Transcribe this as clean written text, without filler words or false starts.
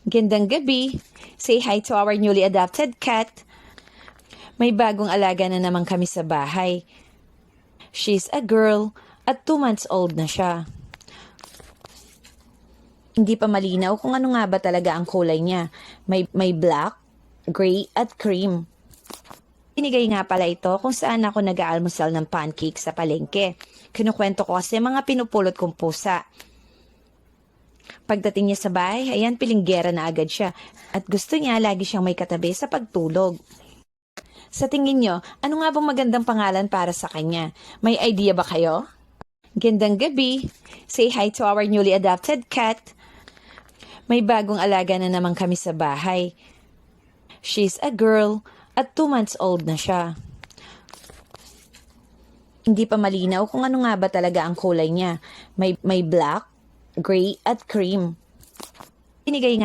Gandang gabi. Say hi to our newly adopted cat. May bagong alaga na naman kami sa bahay. She's a girl at 2 months old na siya. Hindi pa malinaw kung ano nga ba talaga ang kulay niya. May black, gray at cream. Binigay nga pala ito kung saan ako nag-aalmusal ng pancake sa palengke. Kinukwento ko kasi mga pinupulot kong pusa. Pagdating niya sa bahay, ayan, pilinggera na agad siya. At gusto niya lagi siyang may katabi sa pagtulog. Sa tingin niyo, ano nga bang magandang pangalan para sa kanya? May idea ba kayo? Gandang gabi. Say hi to our newly adopted cat. May bagong alaga na naman kami sa bahay. She's a girl at 2 months old na siya. Hindi pa malinaw kung ano nga ba talaga ang kulay niya. May black, gray at cream. Binigay nga